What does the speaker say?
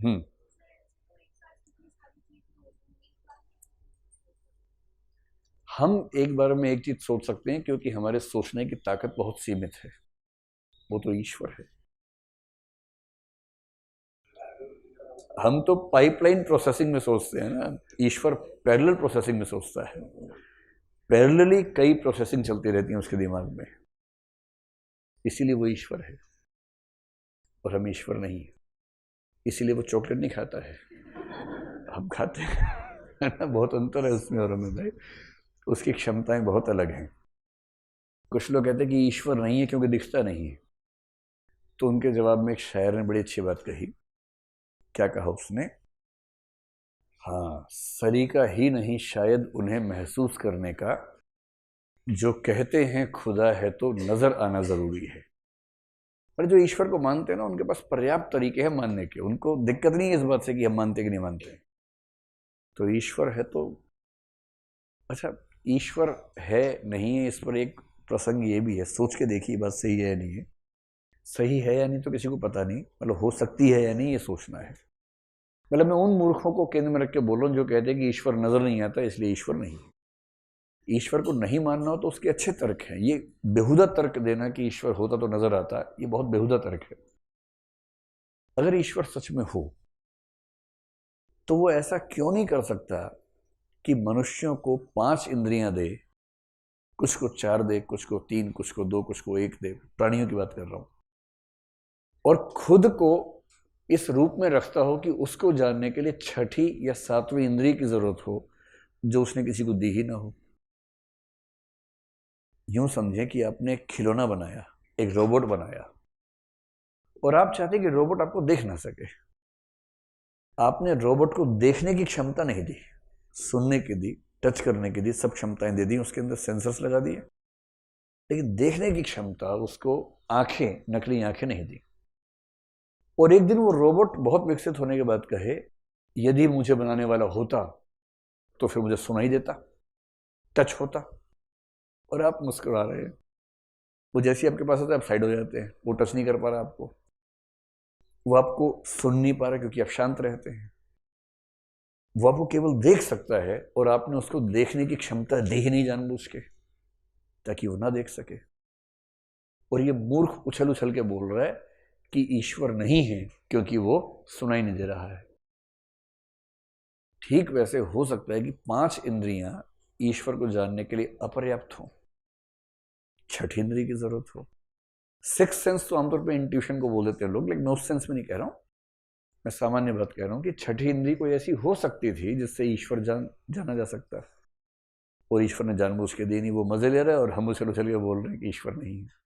हम्म। हम एक बार में एक चीज सोच सकते हैं क्योंकि हमारे सोचने की ताकत बहुत सीमित है। वो तो ईश्वर है। हम तो पाइपलाइन प्रोसेसिंग में सोचते हैं ना, ईश्वर पैरेलल प्रोसेसिंग में सोचता है। पैरेलली कई प्रोसेसिंग चलती रहती हैं उसके दिमाग में, इसीलिए वो ईश्वर है और हम ईश्वर नहीं है। इसीलिए वो चॉकलेट नहीं खाता है, हम खाते हैं। है ना, बहुत अंतर है उसमें और हमें भाई। उसकी क्षमताएं बहुत अलग हैं। कुछ लोग कहते हैं कि ईश्वर नहीं है क्योंकि दिखता नहीं है। तो उनके जवाब में एक शायर ने बड़ी अच्छी बात कही। क्या कहा उसने? हाँ, सलीका ही नहीं शायद उन्हें महसूस करने का, जो कहते हैं खुदा है तो नजर आना जरूरी है। पर जो ईश्वर को मानते हैं ना, उनके पास पर्याप्त तरीके हैं मानने के। उनको दिक्कत नहीं है इस बात से कि हम मानते कि नहीं मानते। तो ईश्वर है तो अच्छा, ईश्वर है नहीं है इस पर एक प्रसंग ये भी है, सोच के देखिए बात सही है या नहीं है। सही है या नहीं तो किसी को पता नहीं, मतलब हो सकती है या नहीं ये सोचना है। मतलब मैं उन मूर्खों को केंद्र में रख के बोल रहा हूँ जो कहते हैं कि ईश्वर नजर नहीं आता इसलिए ईश्वर नहीं है। ईश्वर को नहीं मानना हो तो उसके अच्छे तर्क हैं। ये बेहुदा तर्क देना कि ईश्वर होता तो नजर आता, ये बहुत बेहुदा तर्क है। अगर ईश्वर सच में हो तो वो ऐसा क्यों नहीं कर सकता कि मनुष्यों को 5 इंद्रियां दे, कुछ को 4 दे, कुछ को 3, कुछ को 2, कुछ को 1 दे। प्राणियों की बात कर रहा हूं। और खुद को इस रूप में रखता हो कि उसको जानने के लिए छठी या 7वीं इंद्रिय की जरूरत हो, जो उसने किसी को दी ही ना हो। यूं समझें कि आपने एक खिलौना बनाया, एक रोबोट बनाया, और आप चाहते कि रोबोट आपको देख ना सके। आपने रोबोट को देखने की क्षमता नहीं दी, सुनने की दी, टच करने की दी, सब क्षमताएं दे दी, उसके अंदर सेंसर्स लगा दिए, लेकिन देखने की क्षमता उसको, आंखें, नकली आंखें नहीं दी। और एक दिन वो रोबोट बहुत विकसित होने के बाद कहे, यदि मुझे बनाने वाला होता तो फिर मुझे सुनाई देता, टच होता। और आप मुस्कुरा रहे हैं। वो जैसे आपके पास आता है आप साइड हो जाते हैं, वो टच नहीं कर पा रहा आपको, वो आपको सुन नहीं पा रहा क्योंकि आप शांत रहते हैं। वो आपको केवल देख सकता है और आपने उसको देखने की क्षमता दी ही नहीं जानबूझ के, ताकि वो ना देख सके। और ये मूर्ख उछल उछल के बोल रहा है कि ईश्वर नहीं है क्योंकि वो सुनाई नहीं दे रहा है। ठीक वैसे हो सकता है कि 5 इंद्रियां ईश्वर को जानने के लिए अपर्याप्त हो, छठी इंद्रिय की जरूरत हो। 6th सेंस तो आमतौर पे इंट्यूशन को बोल देते हैं लोग, लेकिन मैं उस सेंस में नहीं कह रहा हूं। मैं सामान्य बात कह रहा हूं कि छठी इंद्रिय कोई ऐसी हो सकती थी जिससे ईश्वर जाना जा सकता है। और ईश्वर ने जानबूझ के दी नहीं, वो मजे ले रहा है और हम उछल उछल के बोल रहे हैं कि ईश्वर नहीं है।